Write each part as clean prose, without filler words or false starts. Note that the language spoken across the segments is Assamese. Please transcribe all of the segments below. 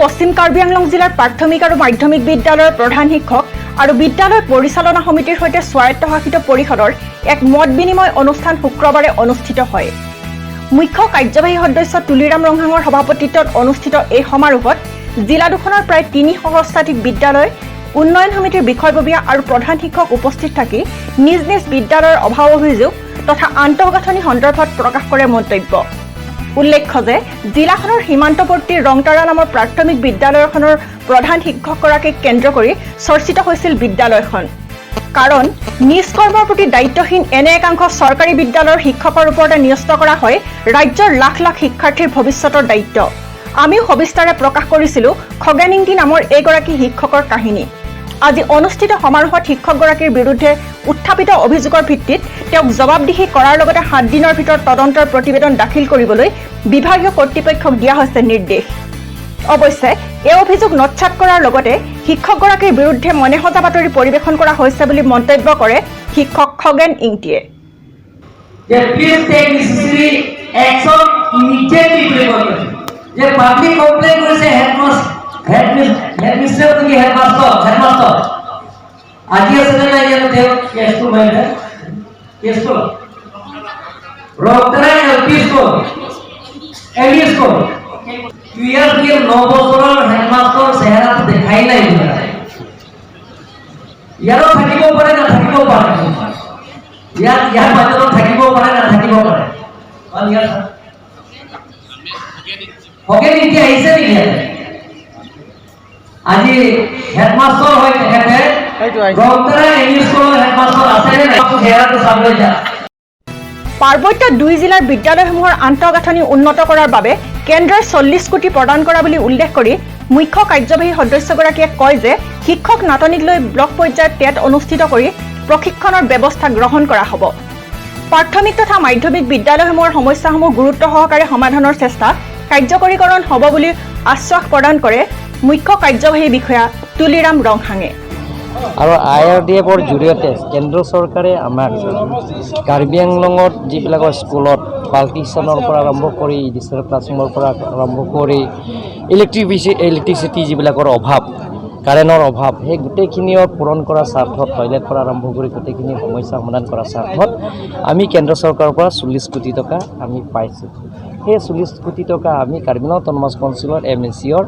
পশ্চিম কাৰ্বি আংলং জিলাৰ প্ৰাথমিক আৰু মাধ্যমিক বিদ্যালয়ৰ প্ৰধান শিক্ষক আৰু বিদ্যালয় পৰিচালনা সমিতিৰ সৈতে স্বায়ত্তশাসিত পৰিষদৰ এক মত বিনিময় অনুষ্ঠান শুক্ৰবাৰে অনুষ্ঠিত হয়। মুখ্য কাৰ্যবাহী সদস্য তুলিৰাম ৰংহাঙৰ সভাপতিত্বত অনুষ্ঠিত এই সমাৰোহত জিলা দুখনৰ প্ৰায় ৩০০ শতাধিক বিদ্যালয় উন্নয়ন সমিতিৰ বিষয়ববীয়া আৰু প্ৰধান শিক্ষক উপস্থিত থাকি নিজ নিজ বিদ্যালয়ৰ অভাৱ অভিযোগ তথা আন্তঃগাঁথনি সন্দৰ্ভত প্ৰকাশ কৰে মন্তব্য। উল্লেখ্য যে জিলাখনৰ সীমান্তৱৰ্তী ৰংতাৰা নামৰ প্ৰাথমিক বিদ্যালয়খনৰ প্ৰধান শিক্ষকগৰাকীক কেন্দ্ৰ কৰি চৰ্চিত হৈছিল বিদ্যালয়খন। কাৰণ নিজ কৰ্মৰ প্ৰতি দায়িত্বহীন এনে একাংশ চৰকাৰী বিদ্যালয়ৰ শিক্ষকৰ ওপৰতে ন্যস্ত কৰা হয় ৰাজ্যৰ লাখ লাখ শিক্ষাৰ্থীৰ ভৱিষ্যতৰ দায়িত্ব। আমিও সবিস্তাৰে প্ৰকাশ কৰিছিলোঁ খগেন ইংতি নামৰ এইগৰাকী শিক্ষকৰ কাহিনী। আজি অনুষ্ঠিত সমাৰোহত শিক্ষকগৰাকীৰ বিৰুদ্ধে উত্থাপিত অভিযোগৰ ভিত্তিত তেওঁক জবাবদিহি কৰাৰ লগতে 7 দিনৰ ভিতৰত তদন্তৰ প্ৰতিবেদন দাখিল কৰিবলৈ বিভাগীয় কৰ্তৃপক্ষক দিয়া হৈছে নিৰ্দেশ। অৱশ্যে এই অভিযোগ নৎসাত কৰাৰ লগতে শিক্ষকগৰাকীৰ বিৰুদ্ধে মনেসজা বাতৰি পৰিৱেশন কৰা হৈছে বুলি মন্তব্য কৰে শিক্ষক খগেন ইংতিয়ে। যে পাব্লিক কমপ্লেইন কৰিছে হেডমিস্ট্রেস কি হেডমাস্টার আজি আছে না ইয়াতে দেও কেসটো মাইলে কেসটো রক্তরা এলপি স্কুল এমই স্কুল ইয়ার দিয়ে 9 বছৰৰ হেডমাস্টাৰ চেহাৰা দেখাই নাই ইয়াৰো থাকিব পাৰে না থাকিব পাৰে ইয়াৰ মাজত থাকিব পাৰে না থাকিব পাৰে আৰু ইয়াৰ খগেন ইংতি আহিছে নেকি আজি হেডমাস্টাৰ হয় তেখেতে ৰংতাৰা এমই স্কুলৰ হেডমাস্টাৰ আছে নে নাই চেহাৰাটো চাবলৈ যা। পাৰ্বত্য 2 জিলাৰ বিদ্যালয়সমূহৰ আন্তঃগাঁথনি উন্নত কৰাৰ বাবে কেন্দ্ৰই 40 কোটি প্ৰদান কৰা বুলি উল্লেখ কৰি মুখ্য কাৰ্যবাহী সদস্যগৰাকীয়ে কয় যে শিক্ষক নাটনিক লৈ ব্লক পৰ্যায়ত টেট অনুষ্ঠিত কৰি প্ৰশিক্ষণৰ ব্যৱস্থা গ্ৰহণ কৰা হ'ব। প্ৰাথমিক তথা মাধ্যমিক বিদ্যালয়সমূহৰ সমস্যাসমূহ গুৰুত্ব সহকাৰে সমাধানৰ চেষ্টা কাৰ্যকৰীকৰণ হ'ব বুলি আশ্বাস প্ৰদান কৰে মুখ্য কাৰ্যবাহী বিষয়া তুলিৰাম ৰংহাঙে। আৰু IRDFৰ জৰিয়তে কেন্দ্ৰ চৰকাৰে আমাক কাৰ্বি আংলঙত যিবিলাক স্কুলত পাল্টিশ্যনৰ পৰা আৰম্ভ কৰি ডিজিটেল ক্লাছৰুমৰ পৰা আৰম্ভ কৰি ইলেক্ট্ৰিচিটি যিবিলাকৰ অভাৱ কাৰেণ্টৰ অভাৱ সেই গোটেইখিনিও পূৰণ কৰাৰ স্বাৰ্থত টয়লেট পৰা আৰম্ভ কৰি গোটেইখিনি সমস্যা সমাধান কৰাৰ স্বাৰ্থত আমি কেন্দ্ৰ চৰকাৰৰ পৰা 40 কোটি টকা আমি পাইছোঁ। সেই 40 কোটি টকা আমি কাৰ্বি আংলং অট'নমাছ কাউন্সিলৰ MSCৰ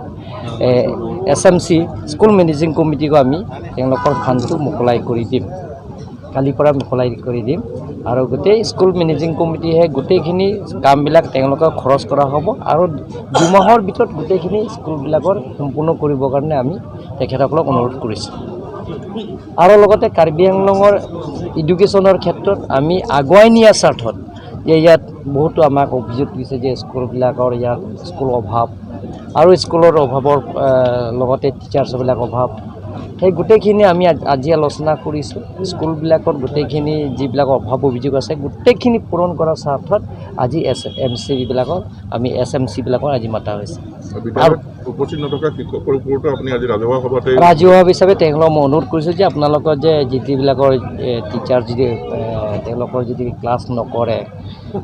SMC স্কুল মেনেজিং কমিটিক আমি তেওঁলোকৰ ফাণ্ডটো মোকলাই কৰি দিম, কালিৰ পৰা মোকলাই কৰি দিম আৰু গোটেই স্কুল মেনেজিং কমিটিহে গোটেইখিনি কামবিলাক তেওঁলোকক খৰচ কৰা হ'ব আৰু 2 মাহৰ ভিতৰত গোটেইখিনি স্কুলবিলাকৰ সম্পূৰ্ণ কৰিবৰ কাৰণে আমি তেখেতসকলক অনুৰোধ কৰিছোঁ। আৰু লগতে কাৰ্বি আংলঙৰ এডুকেশ্যনৰ ক্ষেত্ৰত আমি আগুৱাই নিয়াৰ স্বাৰ্থত যে ইয়াত বহুতো আমাক অভিযোগ দিছে যে স্কুলবিলাকৰ ইয়াত স্কুল অভাৱ আৰু স্কুলৰ অভাৱৰ লগতে টিচাৰ্ছবিলাক অভাৱ সেই গোটেইখিনি আমি আজি আলোচনা কৰিছোঁ। স্কুলবিলাকত গোটেইখিনি যিবিলাক অভাৱ অভিযোগ আছে গোটেইখিনি পূৰণ কৰাৰ স্বাৰ্থত আজি SMCবিলাকৰ আমি SMCবিলাকৰ আজি মাতা হৈছে। আৰু উপস্থিত নথকা শিক্ষকৰ ওপৰতো আপুনি আজি ৰাজহুৱা হিচাপে তেওঁলোকক মই অনুৰোধ কৰিছোঁ যে আপোনালোকৰ যে যিবিলাকৰ টিচাৰ যদি তেওঁলোকৰ যদি ক্লাছ নকৰে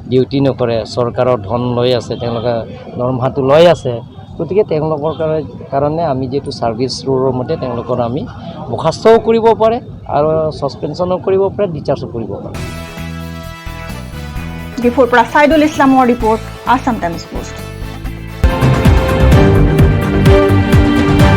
ডিউটি নকৰে চৰকাৰৰ ধন লৈ আছে তেওঁলোকে দৰমহাটো লৈ আছে গতিকে তেওঁলোকৰ কাৰণে আমি যিহেতু ছাৰ্ভিচ ৰুলৰ মতে তেওঁলোকৰ আমি বৰ্খাস্তও কৰিব পাৰে আৰু ছাছপেনশ্যনো কৰিব পাৰে ডিচাৰ্জো কৰিব পাৰে। ডিফুৰ পৰা ছাইদুল ইছলামৰ ৰিপৰ্ট আছাম টাইমছ পোষ্ট।